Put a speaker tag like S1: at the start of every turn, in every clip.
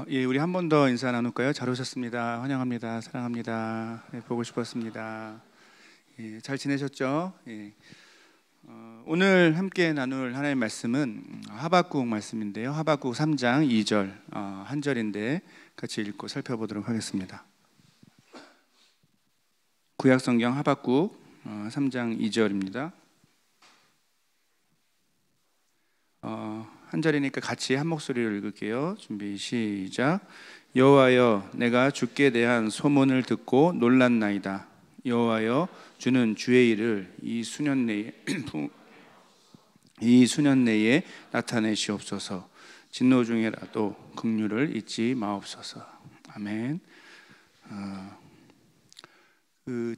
S1: 예, 우리 한 번 더 인사 나눌까요? 잘 오셨습니다. 환영합니다. 사랑합니다. 네, 보고 싶었습니다. 예, 잘 지내셨죠? 예. 오늘 함께 나눌 하나님의 말씀은 하박국 말씀인데요. 하박국 3장 2절 한 절인데 같이 읽고 살펴보도록 하겠습니다. 구약성경 하박국 3장 2절입니다. 한 절이니까 같이 한 목소리로 읽을게요. 준비 시작. 여호와여, 내가 주께 대한 소문을 듣고 놀랐나이다. 여호와여, 주는 주의 일을 이 수년 내에 나타내시옵소서. 진노 중에라도 긍휼을 잊지 마옵소서. 아멘.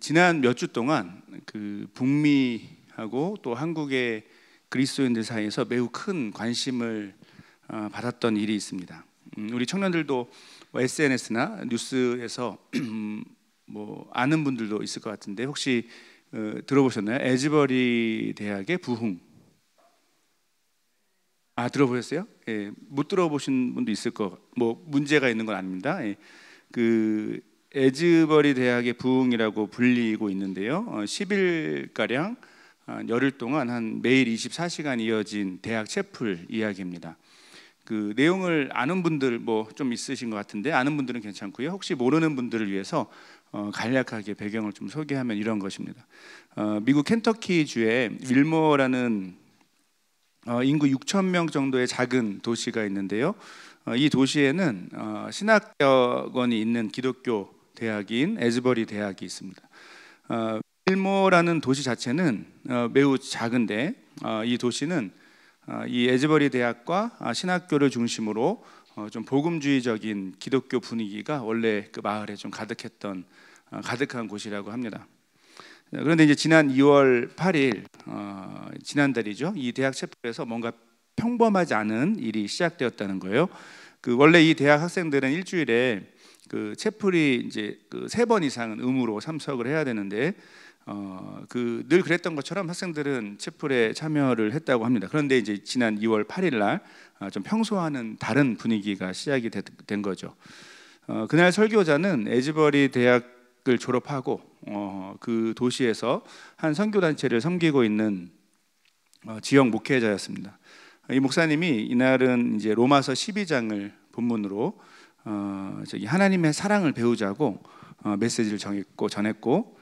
S1: 지난 몇 주 동안 북미하고 또 한국의 그리스도인들 사이에서 매우 큰 관심을 받았던 일이 있습니다. 우리 청년들도 SNS나 뉴스에서 아는 분들도 있을 것 같은데 혹시 들어보셨나요? 에즈버리 대학의 부흥. 들어보셨어요? 예, 못 들어보신 분도 있을 문제가 있는 건 아닙니다. 예, 에즈버리 대학의 부흥이라고 불리고 있는데요. 10일가량 열흘 동안 한 매일 24시간 이어진 대학 채플 이야기입니다. 그 내용을 아는 분들 좀 있으신 것 같은데 아는 분들은 괜찮고요. 혹시 모르는 분들을 위해서 간략하게 배경을 좀 소개하면 이런 것입니다. 미국 켄터키 주에 윌머라는 인구 6,000명 정도의 작은 도시가 있는데요. 이 도시에는 신학대학원이 있는 기독교 대학인 에즈버리 대학이 있습니다. 윌머라는 도시 자체는 매우 작은데 이 도시는 이 에즈버리 대학과 신학교를 중심으로 좀 복음주의적인 기독교 분위기가 원래 그 마을에 좀 가득한 곳이라고 합니다. 그런데 이제 지난 2월 8일 지난달이죠. 이 대학 채플에서 뭔가 평범하지 않은 일이 시작되었다는 거예요. 원래 이 대학 학생들은 일주일에 채플이 이제 3번 이상은 의무로 참석을 해야 되는데 늘 그랬던 것처럼 학생들은 채플에 참여를 했다고 합니다. 그런데 이제 지난 2월 8일 날 좀 평소와는 다른 분위기가 시작이 된 거죠. 그날 설교자는 에즈버리 대학을 졸업하고 그 도시에서 한 선교단체를 섬기고 있는 지역 목회자였습니다. 이 목사님이 이날은 이제 로마서 12장을 본문으로 하나님의 사랑을 배우자고 메시지를 전했고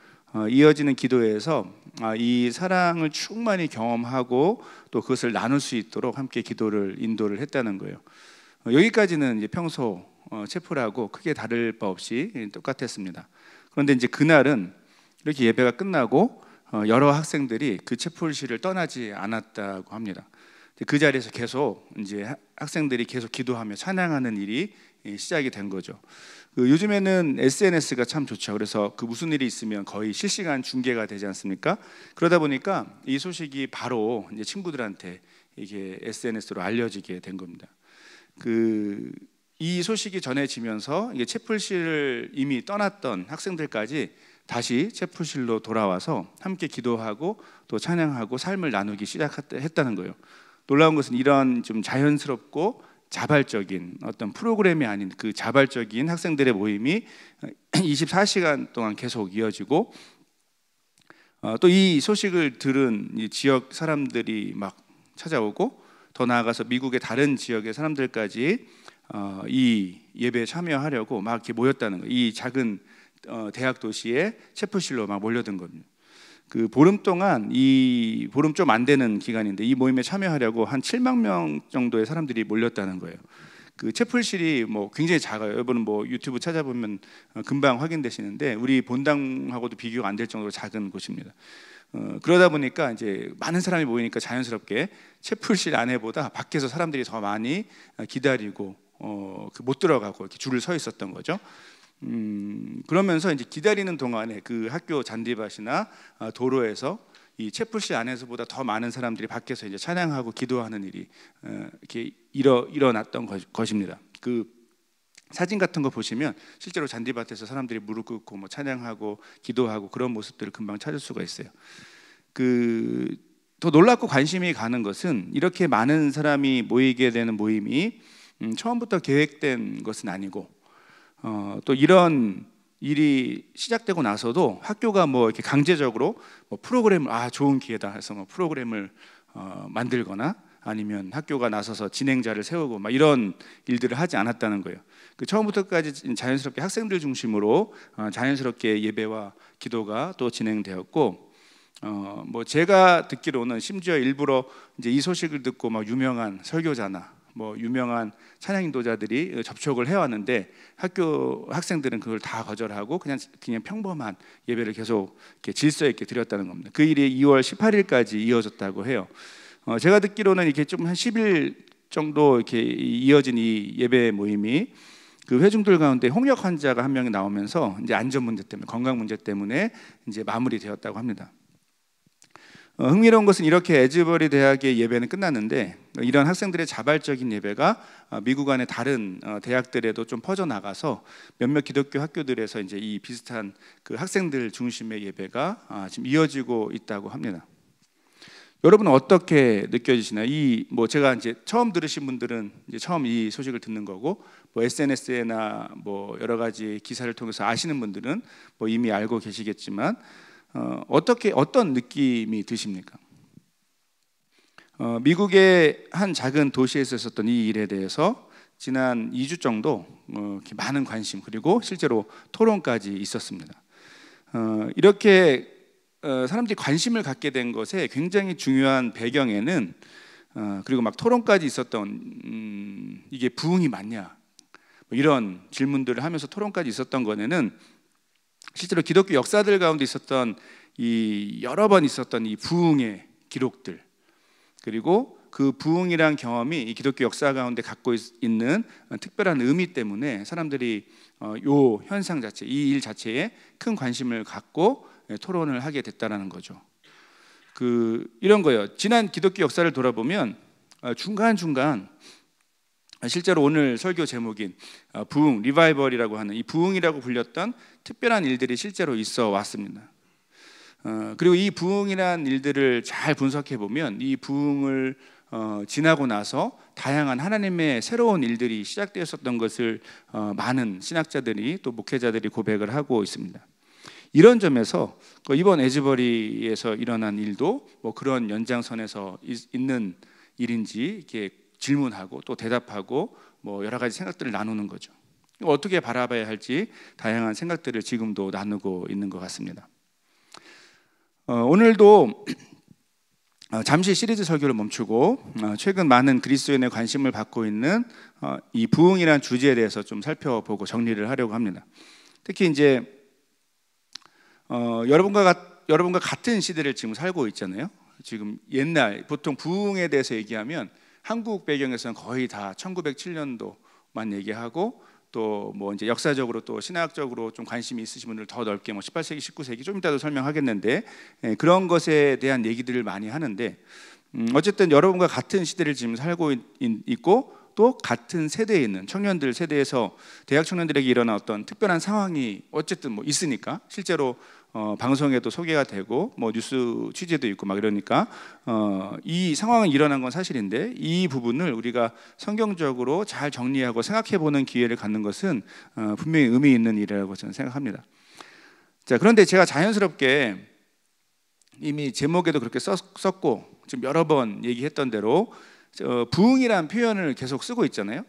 S1: 이어지는 기도회에서 이 사랑을 충만히 경험하고 또 그것을 나눌 수 있도록 함께 인도를 했다는 거예요. 여기까지는 이제 평소 채플하고 크게 다를 바 없이 똑같았습니다. 그런데 이제 그날은 이렇게 예배가 끝나고 여러 학생들이 그 채플실을 떠나지 않았다고 합니다. 그 자리에서 계속 이제 학생들이 계속 기도하며 찬양하는 일이 시작이 된 거죠. 요즘에는 SNS가 참 좋죠. 그래서 무슨 일이 있으면 거의 실시간 중계가 되지 않습니까? 그러다 보니까 이 소식이 바로 이제 친구들한테 이게 SNS로 알려지게 된 겁니다. 이 소식이 전해지면서 이게 채플실을 이미 떠났던 학생들까지 다시 채플실로 돌아와서 함께 기도하고 또 찬양하고 삶을 나누기 시작했다는 거예요. 놀라운 것은 이런 좀 자연스럽고 자발적인 어떤 프로그램이 아닌 그 자발적인 학생들의 모임이 24시간 동안 계속 이어지고 또 이 소식을 들은 이 지역 사람들이 막 찾아오고 더 나아가서 미국의 다른 지역의 사람들까지 이 예배에 참여하려고 막 이렇게 모였다는 거예요. 이 작은 대학 도시의 채플실로 막 몰려든 겁니다. 보름 동안 보름 좀 안 되는 기간인데 이 모임에 참여하려고 한 7만 명 정도의 사람들이 몰렸다는 거예요. 채플실이 굉장히 작아요. 여러분은 유튜브 찾아보면 금방 확인되시는데 우리 본당하고도 비교가 안 될 정도로 작은 곳입니다. 그러다 보니까 이제 많은 사람이 모이니까 자연스럽게 채플실 안에보다 밖에서 사람들이 더 많이 기다리고 못 들어가고 이렇게 줄을 서 있었던 거죠. 그러면서 이제 기다리는 동안에 그 학교 잔디밭이나 도로에서 이 채플실 안에서보다 더 많은 사람들이 밖에서 이제 찬양하고 기도하는 일이 이렇게 일어났던 것입니다. 사진 같은 거 보시면 실제로 잔디밭에서 사람들이 무릎 꿇고 찬양하고 기도하고 그런 모습들을 금방 찾을 수가 있어요. 더 놀랍고 관심이 가는 것은 이렇게 많은 사람이 모이게 되는 모임이 처음부터 계획된 것은 아니고 또 이런 일이 시작되고 나서도 학교가 뭐 이렇게 강제적으로 뭐 프로그램을 좋은 기회다 해서 뭐 프로그램을 만들거나 아니면 학교가 나서서 진행자를 세우고 막 이런 일들을 하지 않았다는 거예요. 그 처음부터까지 자연스럽게 학생들 중심으로 자연스럽게 예배와 기도가 또 진행되었고, 뭐 제가 듣기로는 심지어 일부러 이제 이 소식을 듣고 막 유명한 설교자나 뭐 유명한 찬양 인도자들이 접촉을 해왔는데 학교 학생들은 그걸 다 거절하고 그냥 평범한 예배를 계속 이렇게 질서 있게 드렸다는 겁니다. 그 일이 2월 18일까지 이어졌다고 해요. 제가 듣기로는 이렇게 좀 한 10일 정도 이렇게 이어진 이 예배 모임이 그 회중들 가운데 홍역 환자가 한 명이 나오면서 이제 안전 문제 때문에, 건강 문제 때문에 이제 마무리되었다고 합니다. 흥미로운 것은 이렇게 에즈버리 대학의 예배는 끝났는데 이런 학생들의 자발적인 예배가 미국 안의 다른 대학들에도 좀 퍼져 나가서 몇몇 기독교 학교들에서 이제 이 비슷한 그 학생들 중심의 예배가 지금 이어지고 있다고 합니다. 여러분은 어떻게 느껴지시나요? 뭐 제가 이제 처음 들으신 분들은 이제 처음 이 소식을 듣는 거고, 뭐 SNS나 뭐 여러 가지 기사를 통해서 아시는 분들은 뭐 이미 알고 계시겠지만 어떤 느낌이 드십니까? 미국의 한 작은 도시에서 있었던 이 일에 대해서 지난 2주 정도 많은 관심 그리고 실제로 토론까지 있었습니다. 이렇게 사람들이 관심을 갖게 된 것에 굉장히 중요한 배경에는 그리고 막 토론까지 있었던 이게 부흥이 맞냐 뭐 이런 질문들을 하면서 토론까지 있었던 거에는 실제로 기독교 역사들 가운데 있었던 이 여러 번 있었던 이 부흥의 기록들 그리고 그 부흥이란 경험이 이 기독교 역사 가운데 갖고 있는 특별한 의미 때문에 사람들이 요 현상 자체, 이 일 자체에 큰 관심을 갖고 토론을 하게 됐다라는 거죠. 이런 거예요. 지난 기독교 역사를 돌아보면 중간중간 실제로 오늘 설교 제목인 부흥, 리바이벌이라고 하는 이 부흥이라고 불렸던 특별한 일들이 실제로 있어 왔습니다. 그리고 이 부흥이라는 일들을 잘 분석해 보면 이 부흥을 지나고 나서 다양한 하나님의 새로운 일들이 시작되었었던 것을 많은 신학자들이 또 목회자들이 고백을 하고 있습니다. 이런 점에서 이번 에즈버리에서 일어난 일도 뭐 그런 연장선에서 있는 일인지 이렇게 질문하고 또 대답하고 뭐 여러 가지 생각들을 나누는 거죠. 어떻게 바라봐야 할지 다양한 생각들을 지금도 나누고 있는 것 같습니다. 오늘도 잠시 시리즈 설교를 멈추고 최근 많은 그리스도인의 관심을 받고 있는 이 부흥이라는 주제에 대해서 좀 살펴보고 정리를 하려고 합니다. 특히 이제 여러분과 같은 시대를 지금 살고 있잖아요. 지금 옛날 보통 부흥에 대해서 얘기하면 한국 배경에서는 거의 다 1907년도만 얘기하고 또 뭐 이제 역사적으로 또 신학적으로 좀 관심이 있으신 분들 더 넓게 뭐 18세기, 19세기 좀 이따도 설명하겠는데 그런 것에 대한 얘기들을 많이 하는데 어쨌든 여러분과 같은 시대를 지금 살고 있고 또 같은 세대에 있는 청년들 세대에서 대학 청년들에게 일어난 어떤 특별한 상황이 어쨌든 뭐 있으니까 실제로 방송에도 소개가 되고 뭐 뉴스 취재도 있고 막 이러니까 이 상황은 일어난 건 사실인데 이 부분을 우리가 성경적으로 잘 정리하고 생각해 보는 기회를 갖는 것은 분명히 의미 있는 일이라고 저는 생각합니다. 자, 그런데 제가 자연스럽게 이미 제목에도 그렇게 썼고 지금 여러 번 얘기했던 대로 부흥이라는 표현을 계속 쓰고 있잖아요.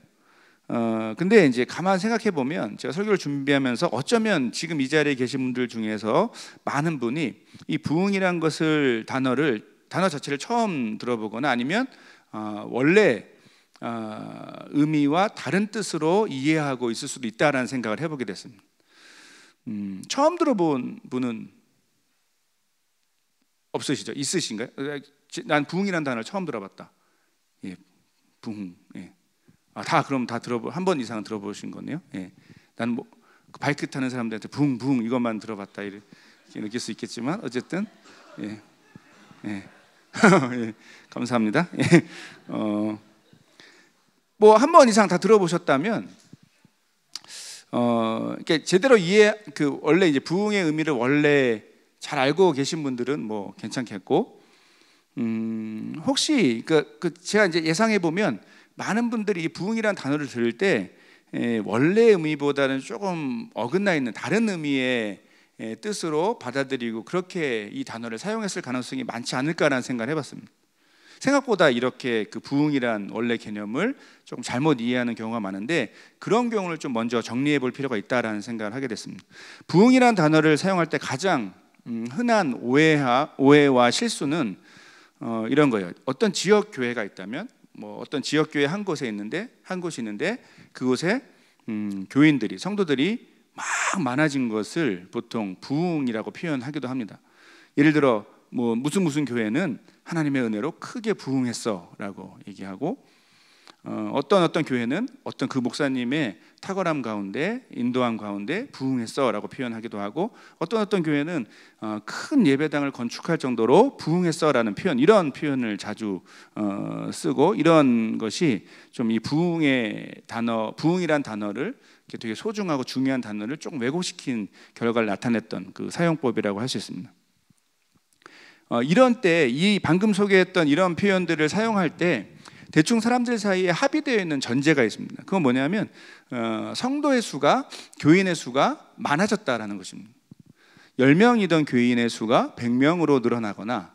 S1: 근데 이제 가만 생각해 보면 제가 설교를 준비하면서 어쩌면 지금 이 자리에 계신 분들 중에서 많은 분이 이 부흥이란 것을 단어 자체를 처음 들어보거나 아니면 원래 의미와 다른 뜻으로 이해하고 있을 수도 있다라는 생각을 해보게 됐습니다. 처음 들어본 분은 없으시죠? 있으신가요? 난 부흥이라는 단어를 처음 들어봤다. 예, 부흥. 예. 그럼 다 한 번 이상 들어보신 거네요. 예. 난 뭐 바이크 타는 사람들한테 붕붕 이것만 들어봤다 이렇게 느낄 수 있겠지만 어쨌든 예. 예. 예. 감사합니다. 예. 뭐 한 번 이상 다 들어보셨다면 이렇게 제대로 원래 이제 부흥의 의미를 원래 잘 알고 계신 분들은 뭐 괜찮겠고 혹시 제가 이제 예상해 보면 많은 분들이 이 부흥이라는 단어를 들을 때 원래 의미보다는 조금 어긋나 있는 다른 의미의 뜻으로 받아들이고 그렇게 이 단어를 사용했을 가능성이 많지 않을까라는 생각을 해봤습니다. 생각보다 이렇게 그 부흥이란 원래 개념을 조금 잘못 이해하는 경우가 많은데 그런 경우를 좀 먼저 정리해 볼 필요가 있다라는 생각을 하게 됐습니다. 부흥이란 단어를 사용할 때 가장 흔한 오해와 실수는 이런 거예요. 어떤 지역 교회가 있다면 어떤 지역 교회 한 곳이 있는데 그곳에 교인들이 성도들이 막 많아진 것을 보통 부흥이라고 표현하기도 합니다. 예를 들어 무슨 교회는 하나님의 은혜로 크게 부흥했어라고 얘기하고 어떤 교회는 어떤 그 목사님의 탁월함 가운데 인도함 가운데 부흥했어라고 표현하기도 하고 어떤 교회는 큰 예배당을 건축할 정도로 부흥했어라는 표현 이런 표현을 자주 쓰고 이런 것이 좀 이 부흥이란 단어를 되게 소중하고 중요한 단어를 조금 왜곡시킨 결과를 나타냈던 그 사용법이라고 할 수 있습니다. 이런 때 이 방금 소개했던 이런 표현들을 사용할 때 대충 사람들 사이에 합의되어 있는 전제가 있습니다. 그건 뭐냐면 성도의 수가 교인의 수가 많아졌다라는 것입니다. 10명이던 교인의 수가 100명으로 늘어나거나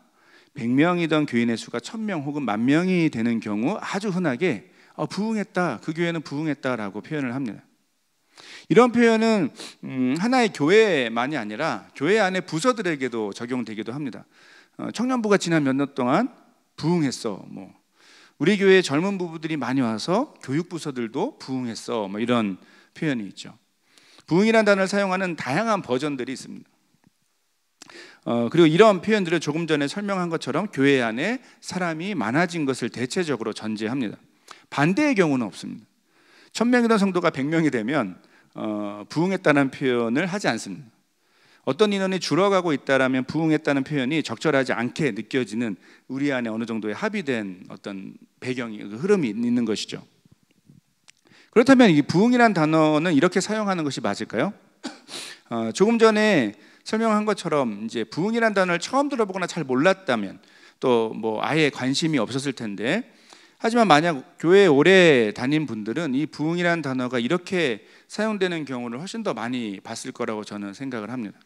S1: 100명이던 교인의 수가 1000명 혹은 10,000명이 되는 경우 아주 흔하게 부흥했다, 그 교회는 부흥했다라고 표현을 합니다. 이런 표현은 하나의 교회만이 아니라 교회 안의 부서들에게도 적용되기도 합니다. 청년부가 지난 몇 년 동안 부흥했어. 우리 교회에 젊은 부부들이 많이 와서 교육부서들도 부흥했어. 이런 표현이 있죠. 부흥이라는 단어를 사용하는 다양한 버전들이 있습니다. 그리고 이런 표현들을 조금 전에 설명한 것처럼 교회 안에 사람이 많아진 것을 대체적으로 전제합니다. 반대의 경우는 없습니다. 1000명이던 성도가 100명이 되면 부흥했다는 표현을 하지 않습니다. 어떤 인원이 줄어가고 있다라면 부흥했다는 표현이 적절하지 않게 느껴지는 우리 안에 어느 정도의 합의된 어떤 배경이 흐름이 있는 것이죠. 그렇다면 이 부흥이란 단어는 이렇게 사용하는 것이 맞을까요? 조금 전에 설명한 것처럼 이제 부흥이란 단어를 처음 들어보거나 잘 몰랐다면 또 아예 관심이 없었을 텐데 하지만 만약 교회에 오래 다닌 분들은 이 부흥이란 단어가 이렇게 사용되는 경우를 훨씬 더 많이 봤을 거라고 저는 생각을 합니다.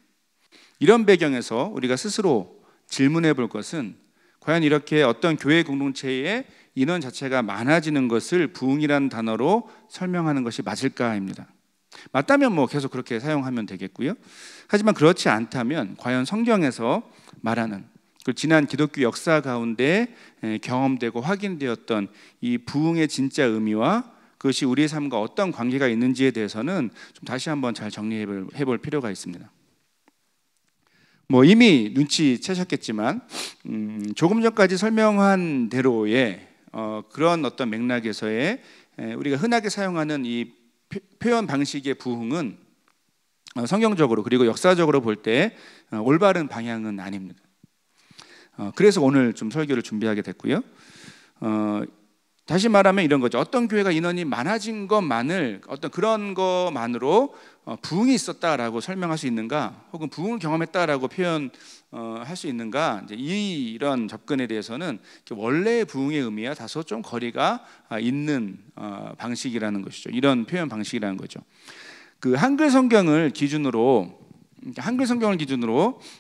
S1: 이런 배경에서 우리가 스스로 질문해 볼 것은 과연 이렇게 어떤 교회 공동체의 인원 자체가 많아지는 것을 부흥이라는 단어로 설명하는 것이 맞을까입니다. 맞다면 계속 그렇게 사용하면 되겠고요. 하지만 그렇지 않다면 과연 성경에서 말하는 그 지난 기독교 역사 가운데 경험되고 확인되었던 이 부흥의 진짜 의미와 그것이 우리의 삶과 어떤 관계가 있는지에 대해서는 좀 다시 한번 잘 정리해 볼 필요가 있습니다. 이미 눈치채셨겠지만 조금 전까지 설명한 대로의 그런 어떤 맥락에서의 우리가 흔하게 사용하는 이 표현 방식의 부흥은 성경적으로 그리고 역사적으로 볼 때 올바른 방향은 아닙니다. 그래서 오늘 좀 설교를 준비하게 됐고요. 다시 말하면 이런 거죠. 어떤 교회가 인원이 많아진 것만을 어떤 그런 것만으로 부흥이 있었다라고 설명할 수 있는가, 혹은 부흥을 경험했다라고 표현할 수 있는가, 이런 접근에 대해서는 원래의 부흥의 의미와 다소 좀 거리가 있는 방식이라는 것이죠. 이런 표현 방식이라는 거죠. 그 한글 성경을 기준으로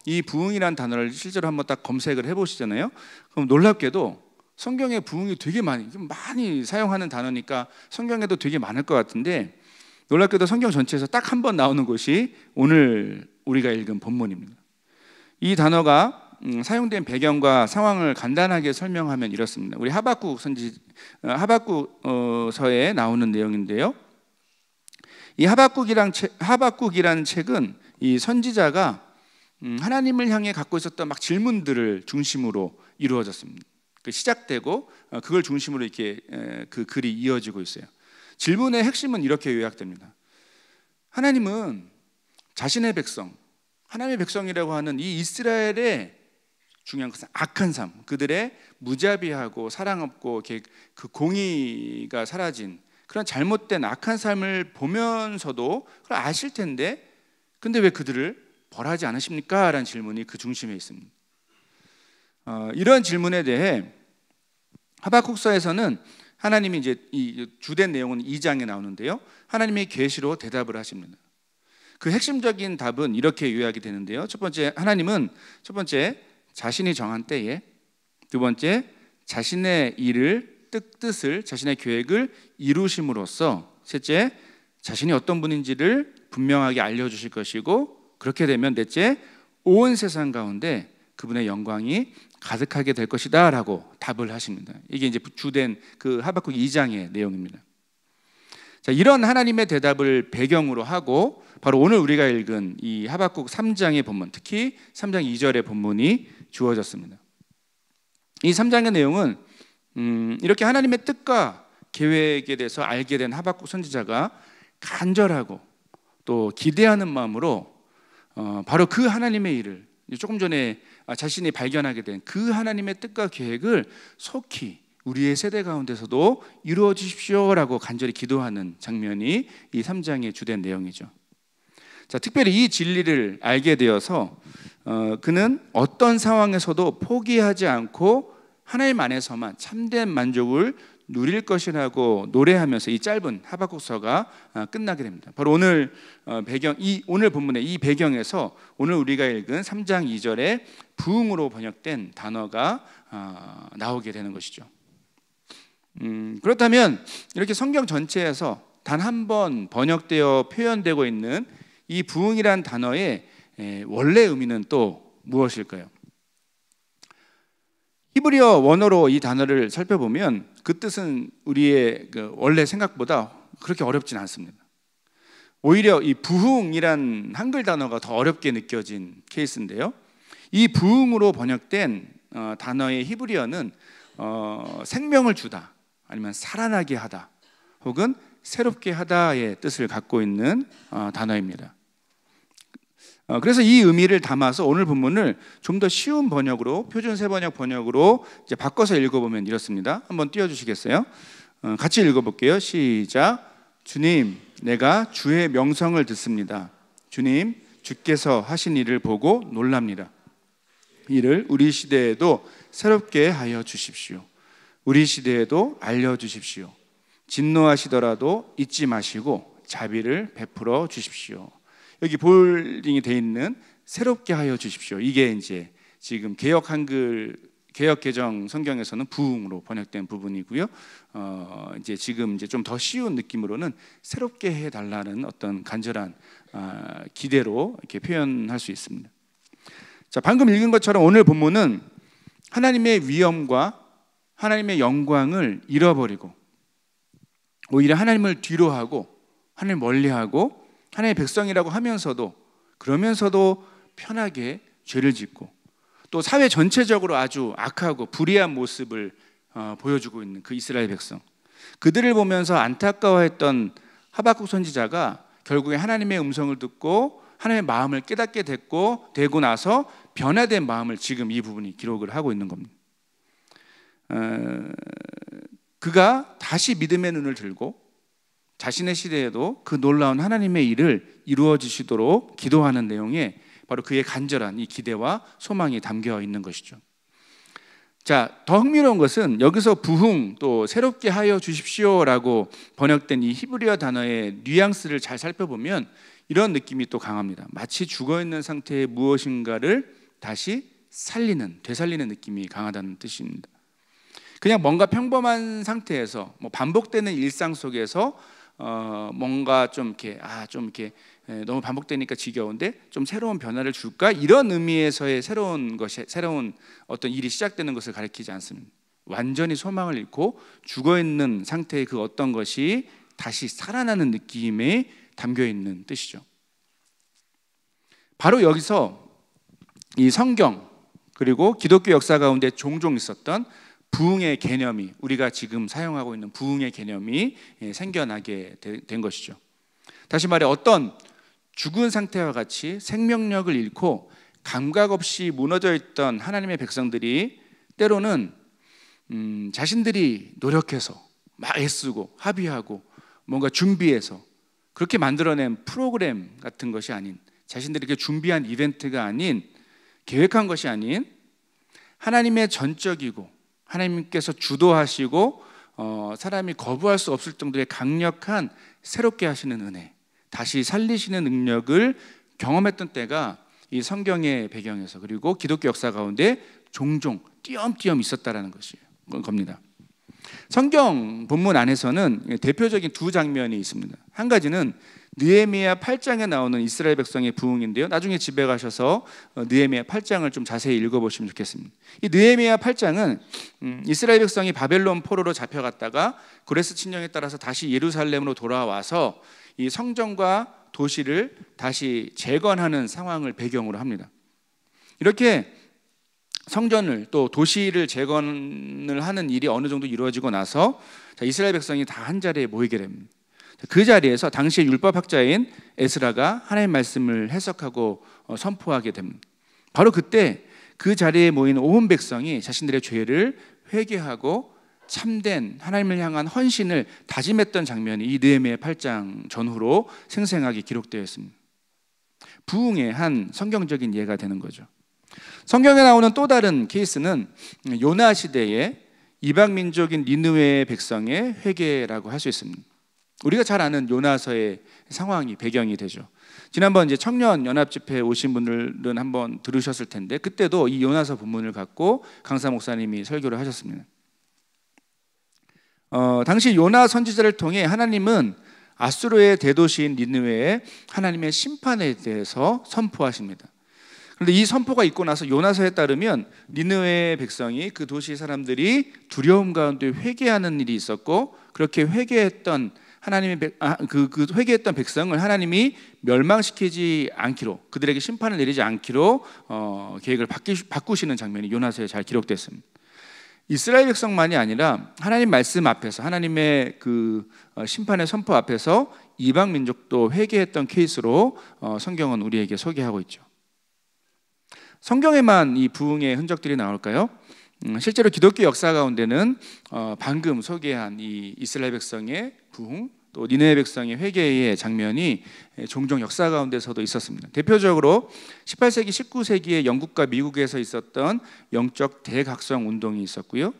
S1: 이 부흥이라는 단어를 실제로 한번 딱 검색을 해보시잖아요. 그럼 놀랍게도 성경에 부흥이 되게 많이 사용하는 단어니까 성경에도 되게 많을 것 같은데 놀랍게도 성경 전체에서 딱 한 번 나오는 곳이 오늘 우리가 읽은 본문입니다. 이 단어가 사용된 배경과 상황을 간단하게 설명하면 이렇습니다. 우리 하박국서에 나오는 내용인데요. 이 하박국이라는 책은 이 선지자가 하나님을 향해 갖고 있었던 질문들을 중심으로 이루어졌습니다. 시작되고 그걸 중심으로 이렇게 그 글이 이어지고 있어요. 질문의 핵심은 이렇게 요약됩니다. 하나님은 자신의 백성, 하나님의 백성이라고 하는 이 이스라엘의 중요한 것은 악한 삶, 그들의 무자비하고 사랑 없고 그 공의가 사라진 그런 잘못된 악한 삶을 보면서도 그걸 아실 텐데 근데 왜 그들을 벌하지 않으십니까? 라는 질문이 그 중심에 있습니다. 이런 질문에 대해 하박국서에서는 하나님이 이제 이 주된 내용은 2장에 나오는데요. 하나님의 계시로 대답을 하십니다. 그 핵심적인 답은 이렇게 요약이 되는데요. 첫 번째, 하나님은 첫 번째 자신이 정한 때에, 두 번째 자신의 일을 뜻을 자신의 계획을 이루심으로써, 셋째 자신이 어떤 분인지를 분명하게 알려주실 것이고, 그렇게 되면 넷째 온 세상 가운데 그분의 영광이 가득하게 될 것이다 라고 답을 하십니다. 이게 이제 주된 그 하박국 2장의 내용입니다. 자, 이런 하나님의 대답을 배경으로 하고 바로 오늘 우리가 읽은 이 하박국 3장의 본문, 특히 3장 2절의 본문이 주어졌습니다. 이 3장의 내용은 이렇게 하나님의 뜻과 계획에 대해서 알게 된 하박국 선지자가 간절하고 또 기대하는 마음으로 바로 그 하나님의 일을, 조금 전에 자신이 발견하게 된 그 하나님의 뜻과 계획을 속히 우리의 세대 가운데서도 이루어 주십시오라고 간절히 기도하는 장면이 이 3장의 주된 내용이죠. 자, 특별히 이 진리를 알게 되어서 그는 어떤 상황에서도 포기하지 않고 하나님 안에서만 참된 만족을 누릴 것이라고 노래하면서 이 짧은 하박국서가 끝나게 됩니다. 바로 오늘 오늘 본문의 이 배경에서 오늘 우리가 읽은 3장 2절에 부흥으로 번역된 단어가 나오게 되는 것이죠. 그렇다면 이렇게 성경 전체에서 단 한 번 번역되어 표현되고 있는 이 부흥이란 단어의 원래 의미는 또 무엇일까요? 히브리어 원어로 이 단어를 살펴보면 그 뜻은 우리의 원래 생각보다 그렇게 어렵진 않습니다. 오히려 이 부흥이란 한글 단어가 더 어렵게 느껴진 케이스인데요. 이 부흥으로 번역된 단어의 히브리어는 생명을 주다, 아니면 살아나게 하다, 혹은 새롭게 하다의 뜻을 갖고 있는 단어입니다. 그래서 이 의미를 담아서 오늘 본문을 좀 더 쉬운 번역으로, 표준 세번역 번역으로 이제 바꿔서 읽어보면 이렇습니다. 한번 띄워주시겠어요? 같이 읽어볼게요. 시작. 주님, 내가 주의 명성을 듣습니다. 주님, 주께서 하신 일을 보고 놀랍니다. 이를 우리 시대에도 새롭게 하여 주십시오. 우리 시대에도 알려주십시오. 진노하시더라도 잊지 마시고 자비를 베풀어 주십시오. 여기 볼딩이 되어 있는 새롭게 하여 주십시오. 이게 이제 지금 개역 한글, 개역 개정 성경에서는 부흥으로 번역된 부분이고요. 이제 지금 이제 좀 더 쉬운 느낌으로는 새롭게 해달라는 어떤 간절한 기대로 이렇게 표현할 수 있습니다. 자, 방금 읽은 것처럼 오늘 본문은 하나님의 위엄과 하나님의 영광을 잃어버리고 오히려 하나님을 뒤로하고 하나님을 멀리하고 하나님의 백성이라고 하면서도, 그러면서도 편하게 죄를 짓고 또 사회 전체적으로 아주 악하고 불의한 모습을 보여주고 있는 그 이스라엘 백성, 그들을 보면서 안타까워했던 하박국 선지자가 결국에 하나님의 음성을 듣고 하나님의 마음을 깨닫게 되고 나서 변화된 마음을 지금 이 부분이 기록을 하고 있는 겁니다. 그가 다시 믿음의 눈을 들고 자신의 시대에도 그 놀라운 하나님의 일을 이루어 주시도록 기도하는 내용에 바로 그의 간절한 이 기대와 소망이 담겨 있는 것이죠. 자, 더 흥미로운 것은 여기서 부흥, 또 새롭게 하여 주십시오라고 번역된 이 히브리어 단어의 뉘앙스를 잘 살펴보면 이런 느낌이 또 강합니다. 마치 죽어있는 상태의 무엇인가를 다시 되살리는 느낌이 강하다는 뜻입니다. 그냥 뭔가 평범한 상태에서 반복되는 일상 속에서 뭔가 좀 이렇게 너무 반복되니까 지겨운데 좀 새로운 변화를 줄까? 이런 의미에서의 새로운 어떤 일이 시작되는 것을 가리키지 않습니다. 완전히 소망을 잃고 죽어있는 상태의 그 어떤 것이 다시 살아나는 느낌에 담겨 있는 뜻이죠. 바로 여기서 이 성경 그리고 기독교 역사 가운데 종종 있었던 부흥의 개념이, 우리가 지금 사용하고 있는 부흥의 개념이 생겨나게 된 것이죠. 다시 말해 어떤 죽은 상태와 같이 생명력을 잃고 감각 없이 무너져 있던 하나님의 백성들이 때로는 자신들이 노력해서 막 애쓰고 합의하고 뭔가 준비해서 그렇게 만들어낸 프로그램 같은 것이 아닌, 자신들이 이렇게 준비한 이벤트가 아닌, 계획한 것이 아닌 하나님의 전적이고 하나님께서 주도하시고 사람이 거부할 수 없을 정도의 강력한 새롭게 하시는 은혜, 다시 살리시는 능력을 경험했던 때가 이 성경의 배경에서 그리고 기독교 역사 가운데 종종 띄엄띄엄 있었다라는 겁니다. 성경 본문 안에서는 대표적인 두 장면이 있습니다. 한 가지는 느헤미야 8장에 나오는 이스라엘 백성의 부흥인데요. 나중에 집에 가셔서 느헤미야 8장을 좀 자세히 읽어보시면 좋겠습니다. 이 느헤미야 8장은 이스라엘 백성이 바벨론 포로로 잡혀갔다가 고레스 친령에 따라서 다시 예루살렘으로 돌아와서 이 성전과 도시를 다시 재건하는 상황을 배경으로 합니다. 이렇게 성전을 또 도시를 재건을 하는 일이 어느 정도 이루어지고 나서 이스라엘 백성이 다 한 자리에 모이게 됩니다. 그 자리에서 당시 율법학자인 에스라가 하나님의 말씀을 해석하고 선포하게 됩니다. 바로 그때 그 자리에 모인 온 백성이 자신들의 죄를 회개하고 참된 하나님을 향한 헌신을 다짐했던 장면이 이 느헤미야 8장 전후로 생생하게 기록되어 있습니다. 부흥의 한 성경적인 예가 되는 거죠. 성경에 나오는 또 다른 케이스는 요나 시대의 이방 민족인 니느웨 백성의 회개라고 할 수 있습니다. 우리가 잘 아는 요나서의 상황이 배경이 되죠. 지난번 이제 청년 연합 집회에 오신 분들은 한번 들으셨을 텐데 그때도 이 요나서 본문을 갖고 강사 목사님이 설교를 하셨습니다. 당시 요나 선지자를 통해 하나님은 아수르의 대도시인 니느웨에 하나님의 심판에 대해서 선포하십니다. 그런데 이 선포가 있고 나서 요나서에 따르면 니느웨 백성이 그 도시 사람들이 두려움 가운데 회개하는 일이 있었고 그렇게 회개했던 회개했던 백성을 하나님이 멸망시키지 않기로 그들에게 심판을 내리지 않기로 계획을 바꾸시는 장면이 요나서에 잘 기록됐습니다. 이스라엘 백성만이 아니라 하나님 말씀 앞에서 하나님의 그 심판의 선포 앞에서 이방 민족도 회개했던 케이스로 성경은 우리에게 소개하고 있죠. 성경에만 이 부흥의 흔적들이 나올까요? 실제로 기독교 역사 가운데는 방금 소개한 이 이스라엘 백성의 부흥 또 니느웨 백성의 회개의 장면이 종종 역사 가운데서도 있었습니다. 대표적으로 18세기, 19세기에 영국과 미국에서 있었던 영적 대각성 운동이 있었고요.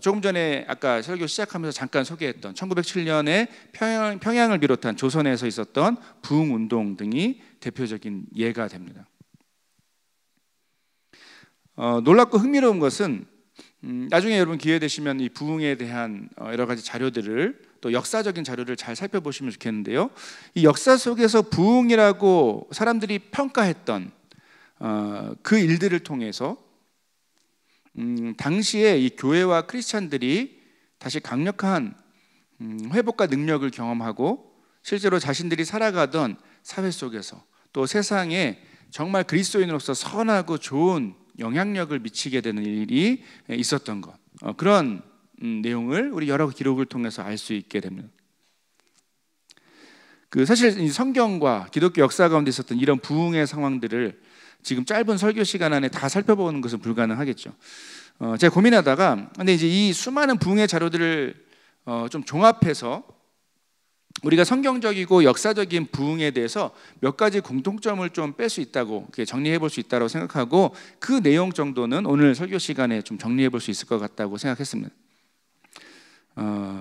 S1: 조금 전에 아까 설교 시작하면서 잠깐 소개했던 1907년에 평양을 비롯한 조선에서 있었던 부흥 운동 등이 대표적인 예가 됩니다. 놀랍고 흥미로운 것은 나중에 여러분 기회 되시면 이 부흥에 대한 여러 가지 자료들을 또 역사적인 자료를 잘 살펴보시면 좋겠는데요. 이 역사 속에서 부흥이라고 사람들이 평가했던 그 일들을 통해서 당시에 이 교회와 크리스찬들이 다시 강력한 회복과 능력을 경험하고 실제로 자신들이 살아가던 사회 속에서 또 세상에 정말 그리스도인으로서 선하고 좋은 영향력을 미치게 되는 일이 있었던 것, 그런 내용을 우리 여러 기록을 통해서 알 수 있게 됩니다. 사실 이 성경과 기독교 역사 가운데 있었던 이런 부흥의 상황들을 지금 짧은 설교 시간 안에 다 살펴보는 것은 불가능하겠죠. 제가 고민하다가 근데 이제 이 수많은 부흥의 자료들을 좀 종합해서 우리가 성경적이고 역사적인 부흥에 대해서 몇 가지 공통점을 좀 뺄 수 있다고 정리해 볼 수 있다고 생각하고 그 내용 정도는 오늘 설교 시간에 좀 정리해 볼 수 있을 것 같다고 생각했습니다.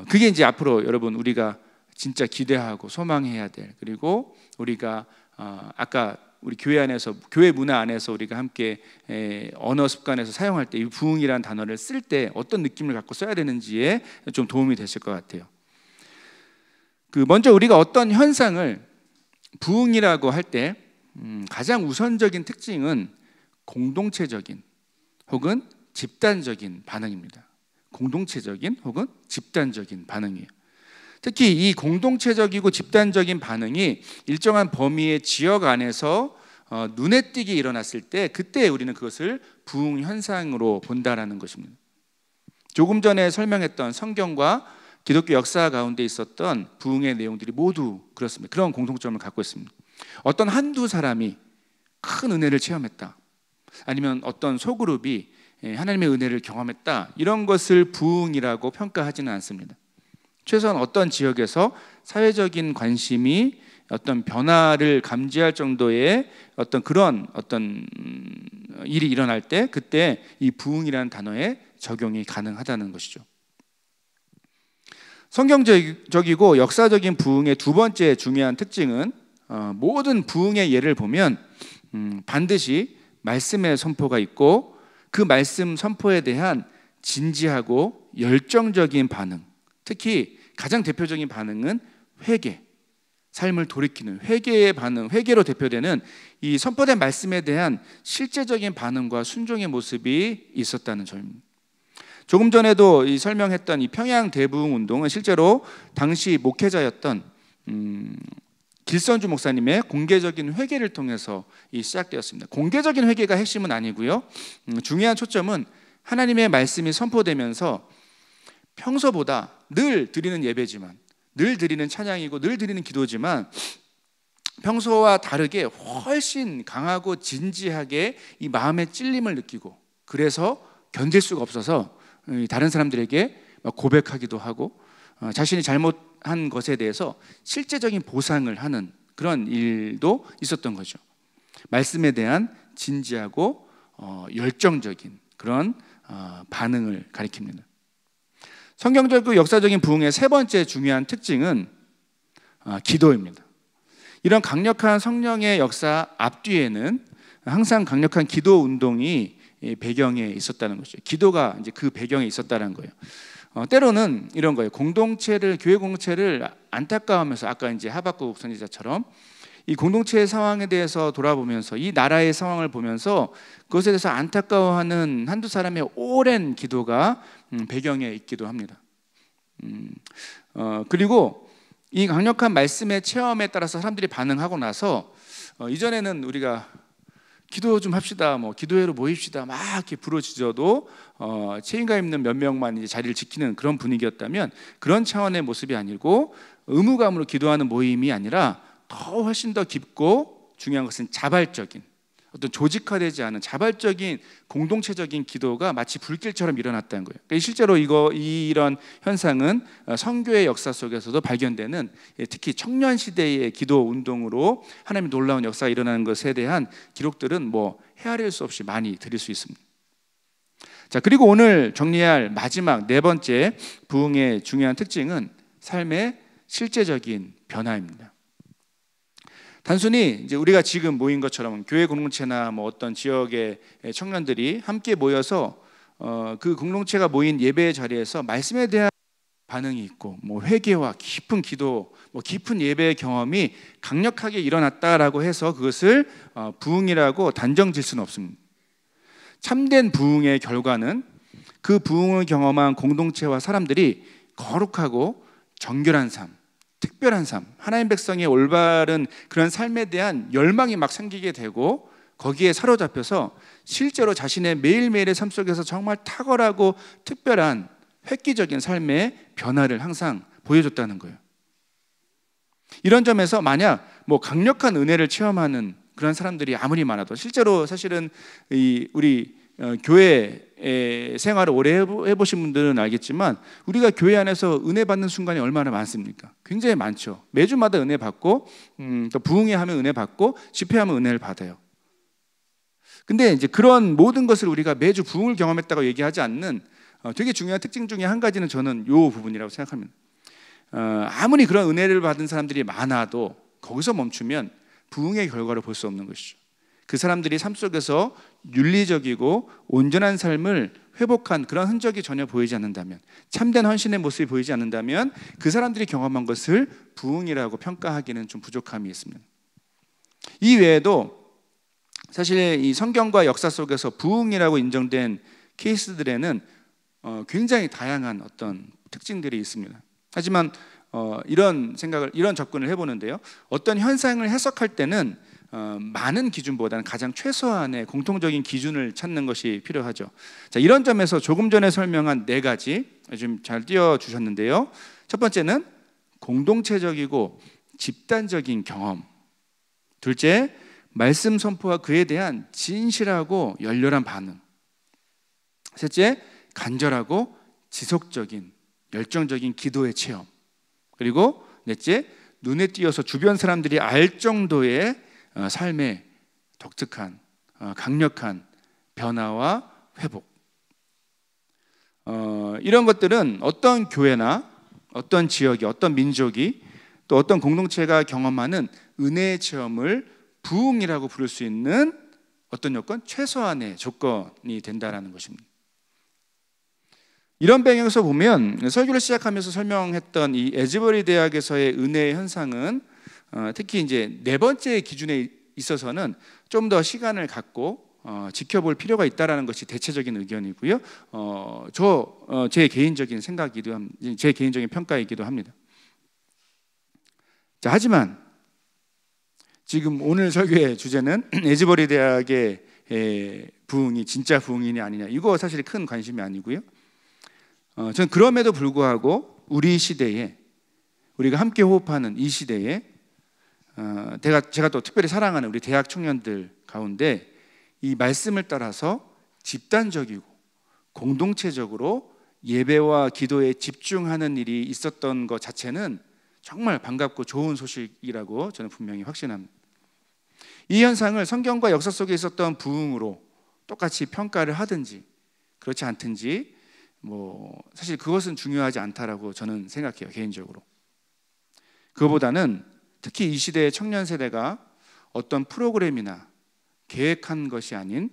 S1: 그게 이제 앞으로 여러분 우리가 진짜 기대하고 소망해야 될 그리고 우리가 아까 우리 교회 안에서 교회 문화 안에서 우리가 함께 언어 습관에서 사용할 때 이 부흥이라는 단어를 쓸 때 어떤 느낌을 갖고 써야 되는지에 좀 도움이 되실 것 같아요. 먼저 우리가 어떤 현상을 부흥이라고 할 때 가장 우선적인 특징은 공동체적인 혹은 집단적인 반응입니다. 공동체적인 혹은 집단적인 반응이에요. 특히 이 공동체적이고 집단적인 반응이 일정한 범위의 지역 안에서 눈에 띄게 일어났을 때 그때 우리는 그것을 부흥 현상으로 본다라는 것입니다. 조금 전에 설명했던 성경과 기독교 역사 가운데 있었던 부흥의 내용들이 모두 그렇습니다. 그런 공통점을 갖고 있습니다. 어떤 한두 사람이 큰 은혜를 체험했다, 아니면 어떤 소그룹이 하나님의 은혜를 경험했다, 이런 것을 부흥이라고 평가하지는 않습니다. 최소한 어떤 지역에서 사회적인 관심이 어떤 변화를 감지할 정도의 그런 일이 일어날 때 그때 이 부흥이라는 단어에 적용이 가능하다는 것이죠. 성경적이고 역사적인 부흥의 두 번째 중요한 특징은 모든 부흥의 예를 보면 반드시 말씀의 선포가 있고 그 말씀 선포에 대한 진지하고 열정적인 반응, 특히 가장 대표적인 반응은 회개, 삶을 돌이키는 회개의 반응, 회개로 대표되는 이 선포된 말씀에 대한 실제적인 반응과 순종의 모습이 있었다는 점입니다. 조금 전에도 이 설명했던 이 평양 대부흥 운동은 실제로 당시 목회자였던 길선주 목사님의 공개적인 회개를 통해서 시작되었습니다. 공개적인 회개가 핵심은 아니고요. 중요한 초점은 하나님의 말씀이 선포되면서 평소보다 늘 드리는 예배지만, 늘 드리는 찬양이고 늘 드리는 기도지만 평소와 다르게 훨씬 강하고 진지하게 이 마음의 찔림을 느끼고, 그래서 견딜 수가 없어서 다른 사람들에게 고백하기도 하고 자신이 잘못한 것에 대해서 실제적인 보상을 하는 그런 일도 있었던 거죠. 말씀에 대한 진지하고 열정적인 그런 반응을 가리킵니다. 성경적이고 역사적인 부흥의 세 번째 중요한 특징은 기도입니다. 이런 강력한 성령의 역사 앞뒤에는 항상 강력한 기도 운동이 배경에 있었다는 것이죠. 기도가 이제 그 배경에 있었다는 거예요. 때로는 이런 거예요. 교회 공동체를 안타까워하면서, 아까 이제 하박국 선지자처럼 이 공동체의 상황에 대해서 돌아보면서, 이 나라의 상황을 보면서 그것에 대해서 안타까워하는 한두 사람의 오랜 기도가 배경에 있기도 합니다. 그리고 이 강력한 말씀의 체험에 따라서 사람들이 반응하고 나서 이전에는 우리가 기도 좀 합시다, 기도회로 모입시다 막 이렇게 부르짖어도 책임감 있는 몇 명만 이제 자리를 지키는 그런 분위기였다면, 그런 차원의 모습이 아니고 의무감으로 기도하는 모임이 아니라 더 훨씬 더 깊고 중요한 것은 자발적인, 어떤 조직화되지 않은 자발적인 공동체적인 기도가 마치 불길처럼 일어났다는 거예요. 그러니까 실제로 이런 현상은 선교의 역사 속에서도 발견되는, 특히 청년 시대의 기도 운동으로 하나님의 놀라운 역사가 일어나는 것에 대한 기록들은 헤아릴 수 없이 많이 드릴 수 있습니다. 자, 그리고 오늘 정리할 마지막 네 번째 부흥의 중요한 특징은 삶의 실제적인 변화입니다. 단순히 이제 우리가 지금 모인 것처럼 교회 공동체나 어떤 지역의 청년들이 함께 모여서 그 공동체가 모인 예배의 자리에서 말씀에 대한 반응이 있고 회개와 깊은 기도, 깊은 예배의 경험이 강력하게 일어났다라고 해서 그것을 부흥이라고 단정 지을 수는 없습니다. 참된 부흥의 결과는 그 부흥을 경험한 공동체와 사람들이 거룩하고 정결한 삶, 특별한 삶, 하나님 백성의 올바른 그런 삶에 대한 열망이 막 생기게 되고, 거기에 사로잡혀서 실제로 자신의 매일매일의 삶 속에서 정말 탁월하고 특별한 획기적인 삶의 변화를 항상 보여줬다는 거예요. 이런 점에서 만약 강력한 은혜를 체험하는 그런 사람들이 아무리 많아도, 실제로 사실은 우리 교회 생활을 오래 해보신 분들은 알겠지만 우리가 교회 안에서 은혜 받는 순간이 얼마나 많습니까? 굉장히 많죠. 매주마다 은혜 받고 또 부흥회 하면 은혜 받고 집회하면 은혜를 받아요. 근데 이제 그런 모든 것을 우리가 매주 부흥을 경험했다고 얘기하지 않는 되게 중요한 특징 중에 한 가지는 저는 이 부분이라고 생각합니다. 아무리 그런 은혜를 받은 사람들이 많아도 거기서 멈추면 부흥의 결과를 볼 수 없는 것이죠. 그 사람들이 삶 속에서 윤리적이고 온전한 삶을 회복한 그런 흔적이 전혀 보이지 않는다면, 참된 헌신의 모습이 보이지 않는다면 그 사람들이 경험한 것을 부흥이라고 평가하기는 좀 부족함이 있습니다. 이 외에도 사실 이 성경과 역사 속에서 부흥이라고 인정된 케이스들에는 굉장히 다양한 어떤 특징들이 있습니다. 하지만 이런 접근을 해보는데요, 어떤 현상을 해석할 때는 많은 기준보다는 가장 최소한의 공통적인 기준을 찾는 것이 필요하죠. 자, 이런 점에서 조금 전에 설명한 네 가지 좀 잘 띄워주셨는데요. 첫 번째는 공동체적이고 집단적인 경험. 둘째, 말씀 선포와 그에 대한 진실하고 열렬한 반응. 셋째, 간절하고 지속적인 열정적인 기도의 체험. 그리고 넷째, 눈에 띄어서 주변 사람들이 알 정도의 삶의 독특한 강력한 변화와 회복. 이런 것들은 어떤 교회나 어떤 지역이, 어떤 민족이, 또 어떤 공동체가 경험하는 은혜의 체험을 부흥이라고 부를 수 있는 어떤 요건? 최소한의 조건이 된다라는 것입니다. 이런 배경에서 보면 설교를 시작하면서 설명했던 이 에즈버리 대학에서의 은혜의 현상은 특히 이제 네 번째 기준에 있어서는 좀 더 시간을 갖고 지켜볼 필요가 있다라는 것이 대체적인 의견이고요. 제 개인적인 생각이기도 제 개인적인 평가이기도 합니다. 자, 하지만 지금 오늘 설교의 주제는 에즈버리 대학의 부흥이 진짜 부흥이냐 아니냐, 이거 사실 큰 관심이 아니고요. 저는 그럼에도 불구하고 우리 시대에, 우리가 함께 호흡하는 이 시대에 제가 또 특별히 사랑하는 우리 대학 청년들 가운데 이 말씀을 따라서 집단적이고 공동체적으로 예배와 기도에 집중하는 일이 있었던 것 자체는 정말 반갑고 좋은 소식이라고 저는 분명히 확신합니다. 이 현상을 성경과 역사 속에 있었던 부흥으로 똑같이 평가를 하든지 그렇지 않든지 사실 그것은 중요하지 않다라고 저는 생각해요, 개인적으로. 그거보다는 특히 이 시대의 청년 세대가 어떤 프로그램이나 계획한 것이 아닌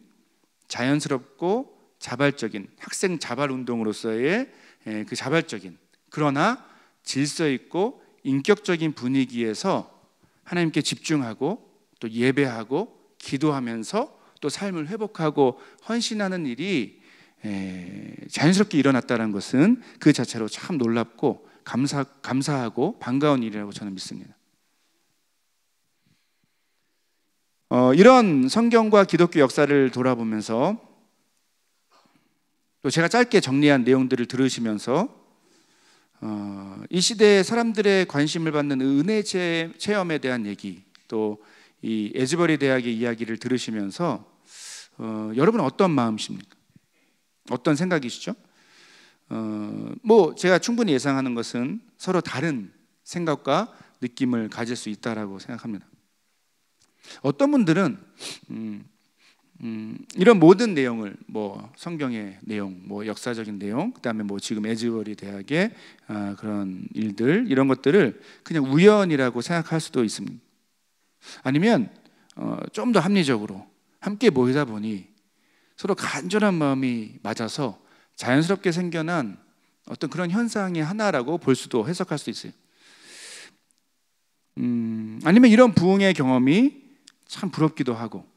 S1: 자연스럽고 자발적인 학생 자발 운동으로서의 그 자발적인, 그러나 질서 있고 인격적인 분위기에서 하나님께 집중하고 또 예배하고 기도하면서 또 삶을 회복하고 헌신하는 일이 자연스럽게 일어났다는 것은 그 자체로 참 놀랍고 감사하고 반가운 일이라고 저는 믿습니다. 이런 성경과 기독교 역사를 돌아보면서 또 제가 짧게 정리한 내용들을 들으시면서 이 시대의 사람들의 관심을 받는 은혜 체험에 대한 얘기, 또 이 에즈버리 대학의 이야기를 들으시면서 여러분은 어떤 마음이십니까? 어떤 생각이시죠? 제가 충분히 예상하는 것은 서로 다른 생각과 느낌을 가질 수 있다라고 생각합니다. 어떤 분들은 이런 모든 내용을 성경의 내용, 역사적인 내용, 그다음에 지금 에즈버리 대학의 그런 일들, 이런 것들을 그냥 우연이라고 생각할 수도 있습니다. 아니면 좀 더 합리적으로 함께 모이다 보니 서로 간절한 마음이 맞아서 자연스럽게 생겨난 어떤 그런 현상의 하나라고 볼 수도, 해석할 수도 있어요. 아니면 이런 부흥의 경험이 참 부럽기도 하고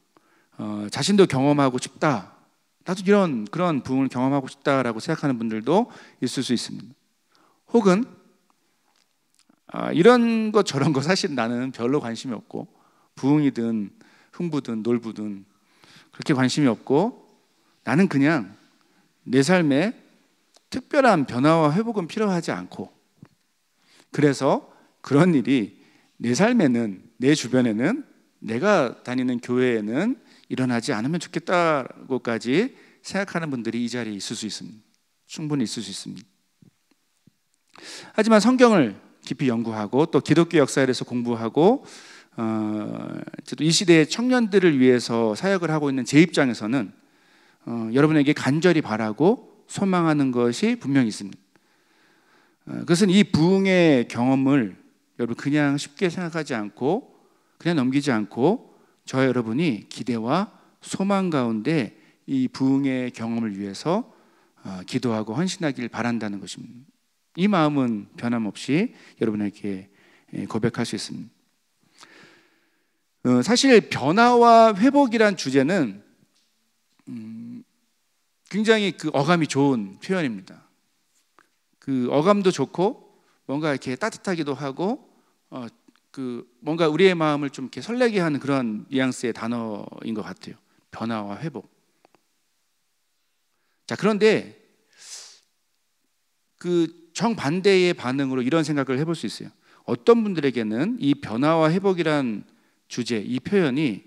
S1: 자신도 경험하고 싶다, 나도 그런 부흥을 경험하고 싶다라고 생각하는 분들도 있을 수 있습니다. 혹은 이런 것 저런 거 사실 나는 별로 관심이 없고, 부흥이든 흥부든 놀부든 그렇게 관심이 없고, 나는 그냥 내 삶에 특별한 변화와 회복은 필요하지 않고, 그래서 그런 일이 내 삶에는, 내 주변에는, 내가 다니는 교회에는 일어나지 않으면 좋겠다고까지 생각하는 분들이 이 자리에 있을 수 있습니다. 충분히 있을 수 있습니다. 하지만 성경을 깊이 연구하고 또 기독교 역사에 대해서 공부하고 이 시대의 청년들을 위해서 사역을 하고 있는 제 입장에서는 여러분에게 간절히 바라고 소망하는 것이 분명히 있습니다. 그것은 이 부흥의 경험을 여러분 그냥 쉽게 생각하지 않고 그냥 넘기지 않고 저와 여러분이 기대와 소망 가운데 이 부흥의 경험을 위해서 기도하고 헌신하기를 바란다는 것입니다. 이 마음은 변함없이 여러분에게 고백할 수 있습니다. 사실 변화와 회복이란 주제는 굉장히 그 어감이 좋은 표현입니다. 그 어감도 좋고 뭔가 이렇게 따뜻하기도 하고 뭔가 우리의 마음을 좀 이렇게 설레게 하는 그런 뉘앙스의 단어인 것 같아요. 변화와 회복. 자, 그런데 그 정반대의 반응으로 이런 생각을 해볼 수 있어요. 어떤 분들에게는 이 변화와 회복이란 주제, 이 표현이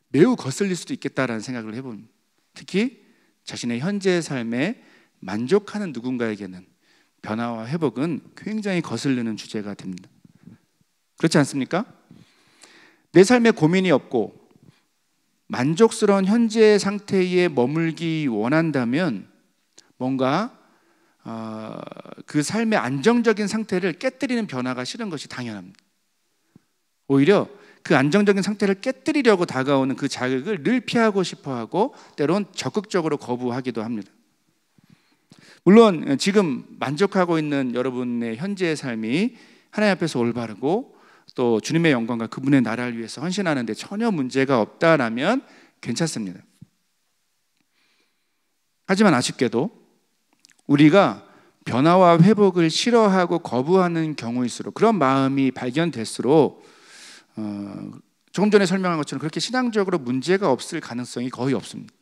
S1: 매우 거슬릴 수도 있겠다라는 생각을 해봅니다. 특히 자신의 현재 삶에 만족하는 누군가에게는 변화와 회복은 굉장히 거슬리는 주제가 됩니다. 그렇지 않습니까? 내 삶에 고민이 없고 만족스러운 현재 상태에 머물기 원한다면 뭔가 그 삶의 안정적인 상태를 깨뜨리는 변화가 싫은 것이 당연합니다. 오히려 그 안정적인 상태를 깨뜨리려고 다가오는 그 자극을 늘 피하고 싶어하고 때론 적극적으로 거부하기도 합니다. 물론 지금 만족하고 있는 여러분의 현재의 삶이 하나님 앞에서 올바르고 또 주님의 영광과 그분의 나라를 위해서 헌신하는 데 전혀 문제가 없다라면 괜찮습니다. 하지만 아쉽게도 우리가 변화와 회복을 싫어하고 거부하는 경우일수록, 그런 마음이 발견될수록 조금 전에 설명한 것처럼 그렇게 신앙적으로 문제가 없을 가능성이 거의 없습니다.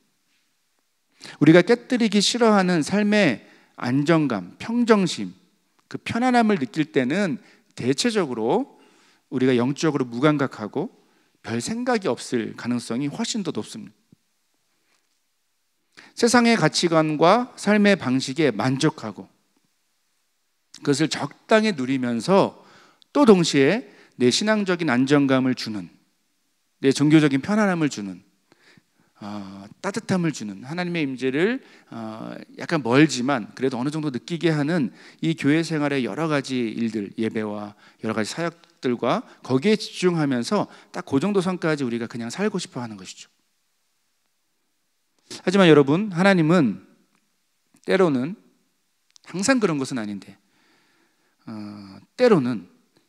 S1: 우리가 깨뜨리기 싫어하는 삶의 안정감, 평정심, 그 편안함을 느낄 때는 대체적으로 우리가 영적으로 무감각하고 별 생각이 없을 가능성이 훨씬 더 높습니다. 세상의 가치관과 삶의 방식에 만족하고 그것을 적당히 누리면서 또 동시에 내 신앙적인 안정감을 주는, 내 종교적인 편안함을 주는, 따뜻함을 주는 하나님의 임재를 약간 멀지만 그래도 어느 정도 느끼게 하는 이 교회 생활의 여러 가지 일들, 예배와 여러 가지 사역들과 거기에 집중하면서 딱 그 정도 선까지 우리가 그냥 살고 싶어 하는 것이죠. 하지만 여러분, 하나님은 때로는, 항상 그런 것은 아닌데 때로는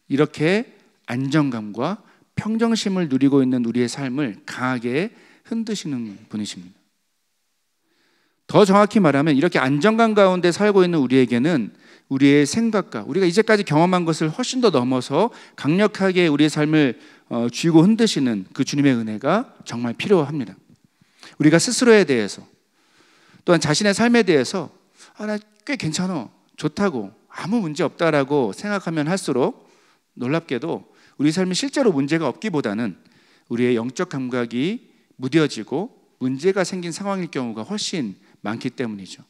S1: 이렇게 안정감과 평정심을 누리고 있는 우리의 삶을 강하게 흔드시는 분이십니다. 더 정확히 말하면 이렇게 안정감 가운데 살고 있는 우리에게는 우리의 생각과 우리가 이제까지 경험한 것을 훨씬 더 넘어서 강력하게 우리의 삶을 쥐고 흔드시는 그 주님의 은혜가 정말 필요합니다. 우리가 스스로에 대해서 또한 자신의 삶에 대해서 나 꽤 괜찮아, 좋다고, 아무 문제 없다라고 생각하면 할수록 놀랍게도 우리 삶이 실제로 문제가 없기보다는 우리의 영적 감각이 무뎌지고 문제가 생긴 상황일 경우가 훨씬 많기 때문이죠.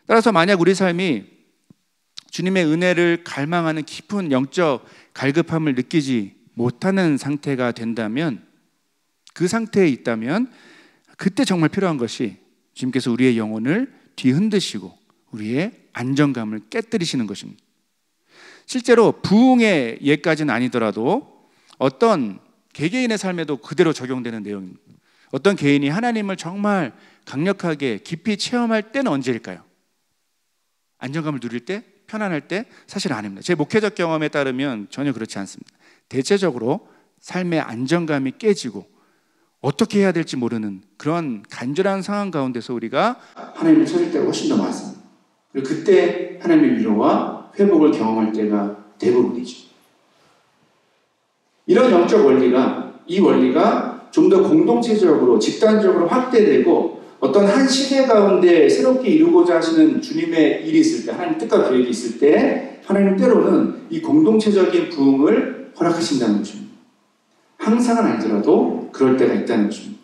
S1: 따라서 만약 우리 삶이 주님의 은혜를 갈망하는 깊은 영적 갈급함을 느끼지 못하는 상태가 된다면, 그 상태에 있다면 그때 정말 필요한 것이 주님께서 우리의 영혼을 뒤흔드시고 우리의 안정감을 깨뜨리시는 것입니다. 실제로 부흥의 예까지는 아니더라도 어떤 개개인의 삶에도 그대로 적용되는 내용입니다. 어떤 개인이 하나님을 정말 강력하게 깊이 체험할 때는 언제일까요? 안정감을 누릴 때? 편안할 때? 사실 아닙니다. 제 목회적 경험에 따르면 전혀 그렇지 않습니다. 대체적으로 삶의 안정감이 깨지고 어떻게 해야 될지 모르는 그런 간절한 상황 가운데서 우리가 하나님을 찾을 때가 훨씬 더 많습니다. 그리고 그때 하나님의 위로와 회복을 경험할 때가 대부분이죠. 이런 영적 원리가, 이 원리가 좀 더 공동체적으로, 집단적으로 확대되고 어떤 한 시대 가운데 새롭게 이루고자 하시는 주님의 일이 있을 때, 하나님 뜻과 계획이 있을 때 하나님 때로는 이 공동체적인 부흥을 허락하신다는 것입니다. 항상은 아니더라도 그럴 때가 있다는 것입니다.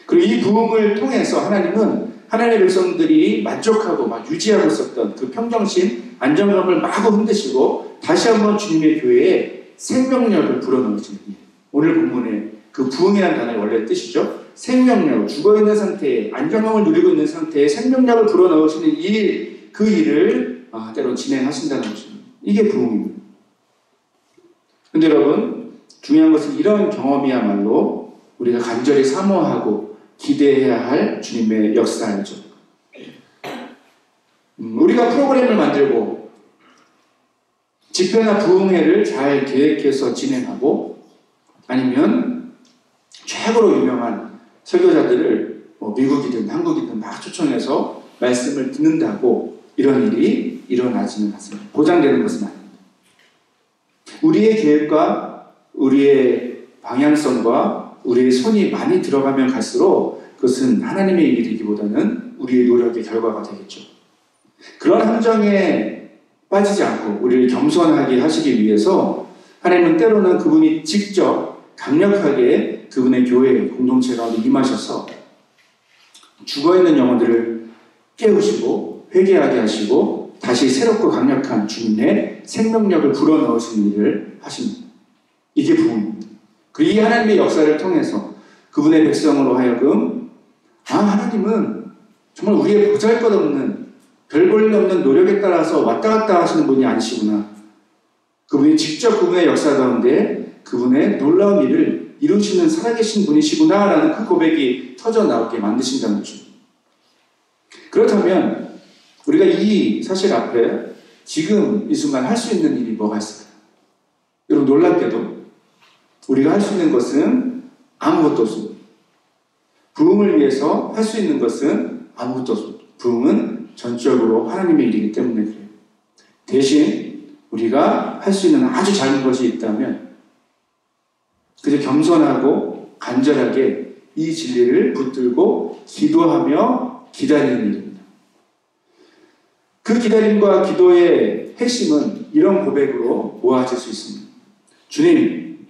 S1: 그리고 이 부흥을 통해서 하나님은 하나님의 백성들이 만족하고 막 유지하고 있었던 그 평정심, 안정감을 마구 흔드시고 다시 한번 주님의 교회에 생명력을 불어넣으시는 일. 오늘 본문에 그 부흥이라는 단어의 원래 뜻이죠. 생명력, 죽어있는 상태에, 안정감을 누리고 있는 상태에 생명력을 불어넣으시는 일, 그 일을 때로 진행하신다는 것입니다. 이게 부흥입니다. 그런데 여러분, 중요한 것은 이런 경험이야말로 우리가 간절히 사모하고 기대해야 할 주님의 역사이죠. 우리가 프로그램을 만들고 집회나 부흥회를 잘 계획해서 진행하고 아니면 최고로 유명한 설교자들을 미국이든 한국이든 막 초청해서 말씀을 듣는다고 이런 일이 일어나지는 않습니다. 보장되는 것은 아닙니다. 우리의 계획과 우리의 방향성과 우리의 손이 많이 들어가면 갈수록 그것은 하나님의 일이기보다는 우리의 노력의 결과가 되겠죠. 그런 함정에 빠지지 않고 우리를 겸손하게 하시기 위해서 하나님은 때로는 그분이 직접 강력하게 그분의 교회 공동체 가운데 임하셔서 죽어있는 영혼들을 깨우시고 회개하게 하시고 다시 새롭고 강력한 주님의 생명력을 불어넣으시는 일을 하십니다. 이게 부흥입니다. 그리고 이 하나님의 역사를 통해서 그분의 백성으로 하여금 하나님은 정말 우리의 보잘것없는
S2: 별 볼 일 없는 노력에 따라서 왔다 갔다 하시는 분이 아니시구나. 그분이 직접 그분의 역사 가운데 그분의 놀라운 일을 이루시는 살아계신 분이시구나라는 그 고백이 터져 나오게 만드신다는 거죠. 그렇다면 우리가 이 사실 앞에 지금 이 순간 할 수 있는 일이 뭐가 있을까요? 여러분, 놀랍게도 우리가 할 수 있는 것은 아무것도 없습니다. 부흥을 위해서 할 수 있는 것은 아무것도 없습니다. 부흥은 전적으로 하나님의 일이기 때문에 그래요. 대신 우리가 할 수 있는 아주 작은 것이 있다면 그저 겸손하고 간절하게 이 진리를 붙들고 기도하며 기다리는 일입니다. 그 기다림과 기도의 핵심은 이런 고백으로 모아질 수 있습니다. 주님,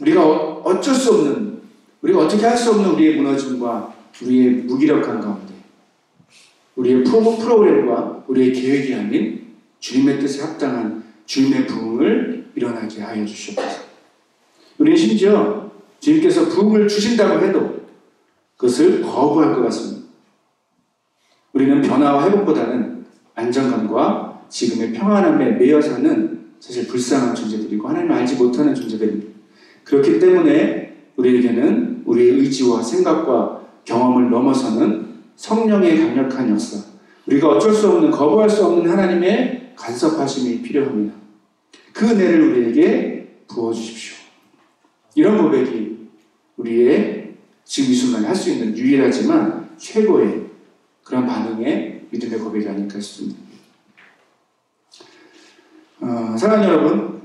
S2: 우리가 어쩔 수 없는, 우리가 어떻게 할 수 없는 우리의 무너짐과 우리의 무기력한 가운데 우리의 프로그램과 우리의 계획이 아닌 주님의 뜻에 합당한 주님의 부흥을 일어나게 하여 주시옵소서. 우리는 심지어 주님께서 부흥을 주신다고 해도 그것을 거부할 것 같습니다. 우리는 변화와 회복보다는 안정감과 지금의 평안함에 매여 사는 사실 불쌍한 존재들이고 하나님을 알지 못하는 존재들입니다. 그렇기 때문에 우리에게는 우리의 의지와 생각과 경험을 넘어서는 성령의 강력한 역사, 우리가 어쩔 수 없는, 거부할 수 없는 하나님의 간섭하심이 필요합니다. 그 은혜를 우리에게 부어주십시오. 이런 고백이 우리의 지금 이 순간에 할 수 있는 유일하지만 최고의 그런 반응의 믿음의 고백이 아닐까 싶습니다. 사랑하는 여러분,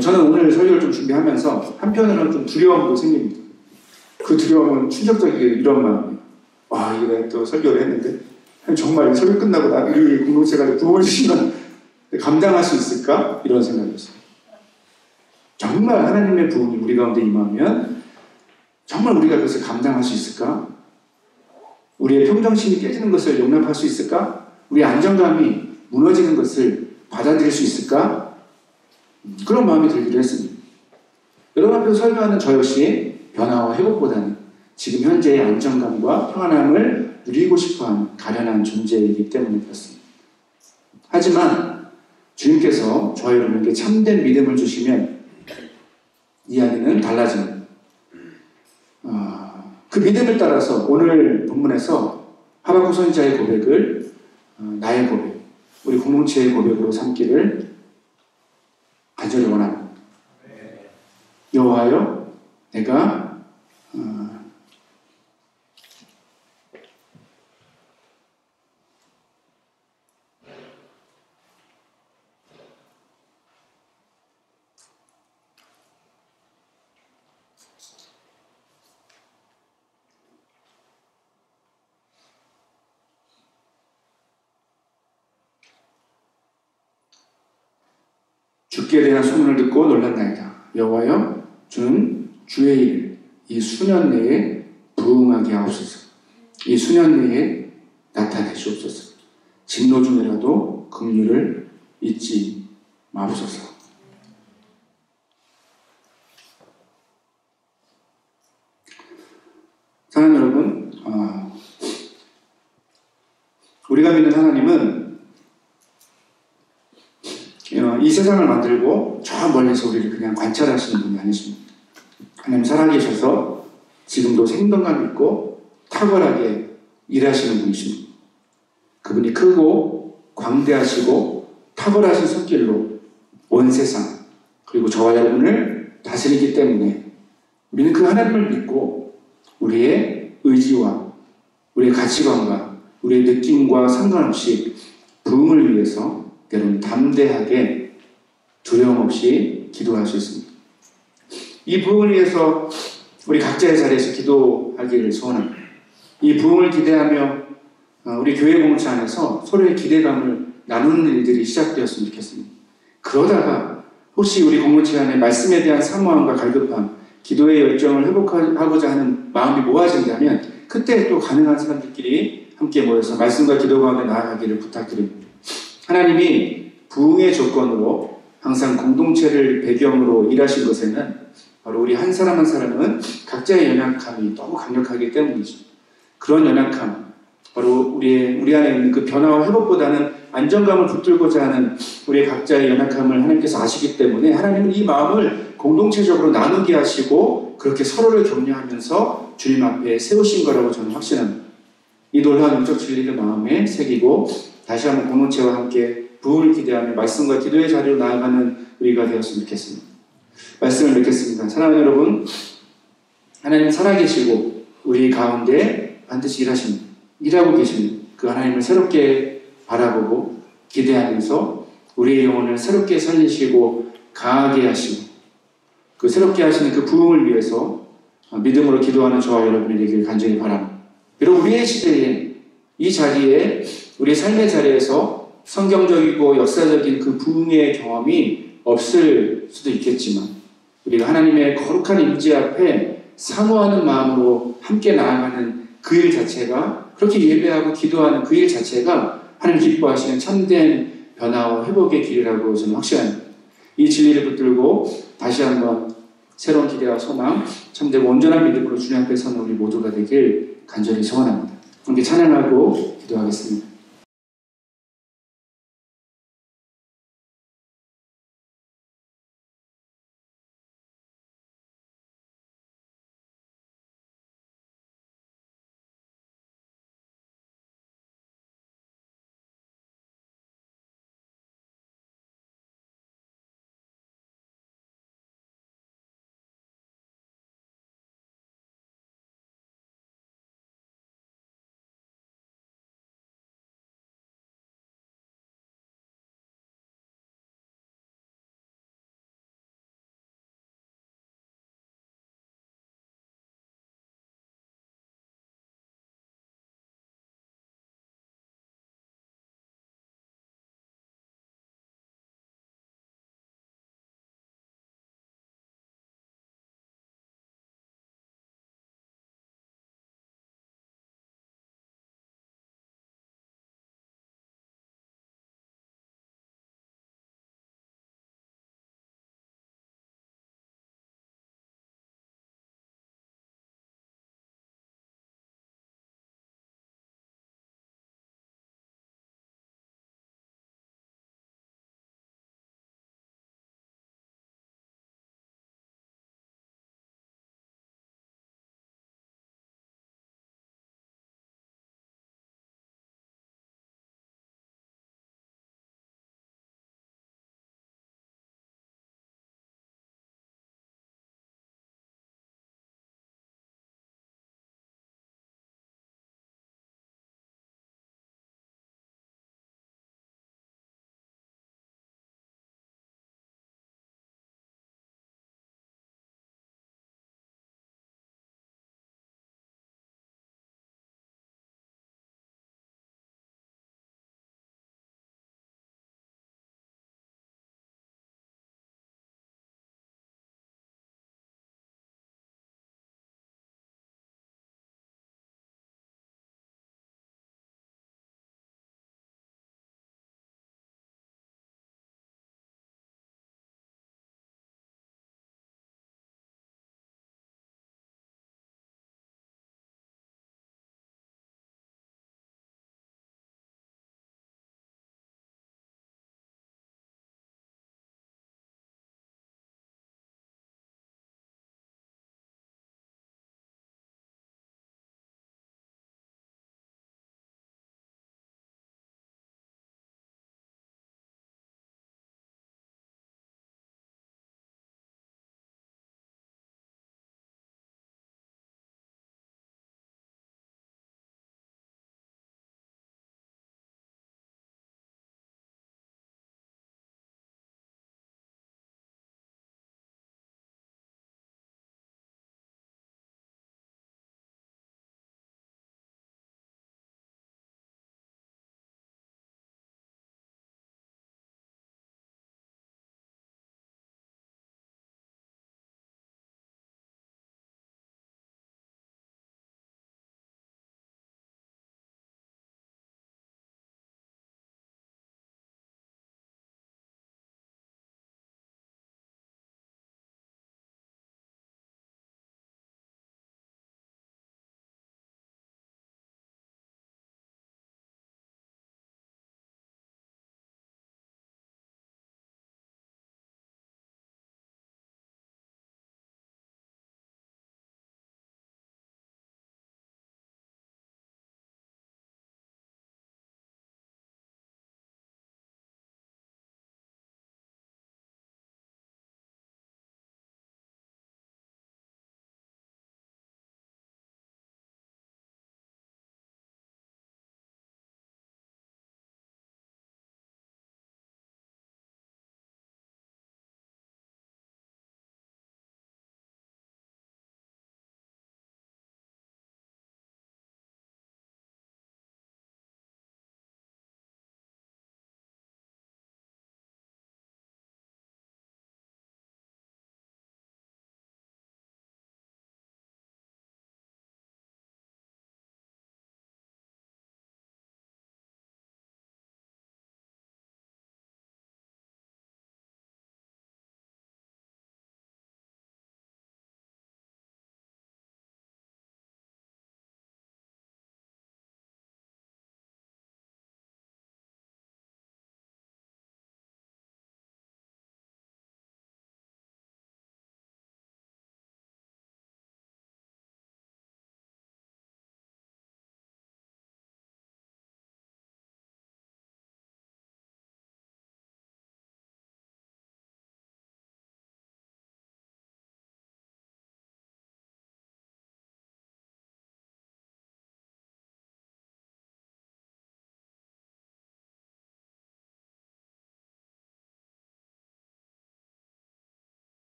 S2: 저는 오늘 설교를 좀 준비하면서 한편으로는 좀 두려움도 생깁니다. 그 두려움은 충격적이게 이런 마음이에요. 와, 이거 또 설교를 했는데 정말 설교 끝나고 우리 공동체가 부흥을 주시면 감당할 수 있을까? 이런 생각이었어요. 정말 하나님의 부흥이 우리 가운데 임하면 정말 우리가 그것을 감당할 수 있을까? 우리의 평정심이 깨지는 것을 용납할 수 있을까? 우리의 안정감이 무너지는 것을 받아들일 수 있을까? 그런 마음이 들기도 했습니다. 여러분 앞에서 설교하는 저 역시 변화와 회복보다는 지금 현재의 안정감과 평안함을 누리고 싶어하는 가련한 존재이기 때문에 그렇습니다. 하지만 주님께서 저와 여러분에게 참된 믿음을 주시면 이야기는 달라집니다. 그 믿음을 따라서 오늘 본문에서 하박국 선지자의 고백을 나의 고백, 우리 공동체의 고백으로 삼기를 간절히 원합니다. 여호와여, 내가 주께 대한 소문을 듣고 놀랐나이다. 여호와여, 주는 주의 일을 이 수년 내에 부응하게 하옵소서. 이 수년 내에 나타내시옵소서. 진노 중이라도 긍휼을 잊지 마옵소서. 사랑하는 여러분, 우리가 믿는 하나님은 이 세상을 만들고 저 멀리서 우리를 그냥 관찰하시는 분이 아니십니다. 하나님 살아계셔서 지금도 생동감 있고 탁월하게 일하시는 분이십니다. 그분이 크고 광대하시고 탁월하신 손길로 온 세상 그리고 저와 여러분을 다스리기 때문에 우리는 그 하나님을 믿고 우리의 의지와 우리의 가치관과 우리의 느낌과 상관없이 부흥을 위해서 때로는 담대하게 두려움 없이 기도할 수 있습니다. 이 부흥을 위해서 우리 각자의 자리에서 기도하기를 소원합니다. 이 부흥을 기대하며 우리 교회 공동체 안에서 서로의 기대감을 나누는 일들이 시작되었으면 좋겠습니다. 그러다가 혹시 우리 공동체 안에 말씀에 대한 사모함과 갈급함, 기도의 열정을 회복하고자 하는 마음이 모아진다면 그때 또 가능한 사람들끼리 함께 모여서 말씀과 기도 가운데 나아가기를 부탁드립니다. 하나님이 부흥의 조건으로 항상 공동체를 배경으로 일하신 것에는 바로 우리 한 사람 한 사람은 각자의 연약함이 너무 강력하기 때문이죠. 그런 연약함, 바로 우리 안에 있는 그 변화와 회복보다는 안정감을 붙들고자 하는 우리의 각자의 연약함을 하나님께서 아시기 때문에 하나님은 이 마음을 공동체적으로 나누게 하시고 그렇게 서로를 격려하면서 주님 앞에 세우신 거라고 저는 확신합니다. 이 놀라운 영적 진리를 마음에 새기고 다시 한번 공동체와 함께 부흥을 기대하며 말씀과 기도의 자리로 나아가는 우리가 되었으면 좋겠습니다. 말씀을 맺겠습니다. 사랑하는 여러분, 하나님은 살아계시고 우리 가운데 반드시 일하고 계십니다. 그 하나님을 새롭게 바라보고 기대하면서 우리의 영혼을 새롭게 살리시고 강하게 하시고 그 새롭게 하시는 그 부흥을 위해서 믿음으로 기도하는 저와 여러분이 되길 간절히 바랍니다. 비록 우리의 시대에 이 자리에 우리의 삶의 자리에서 성경적이고 역사적인 그 부흥의 경험이 없을 수도 있겠지만 우리가 하나님의 거룩한 임재 앞에 사모하는 마음으로 함께 나아가는 그 일 자체가 그렇게 예배하고 기도하는 그 일 자체가 하나님 기뻐하시는 참된 변화와 회복의 길이라고 저는 확신합니다. 이 진리를 붙들고 다시 한번 새로운 기대와 소망, 참되고 온전한 믿음으로 주님 앞에 서는 우리 모두가 되길 간절히 소원합니다. 함께 찬양하고 기도하겠습니다.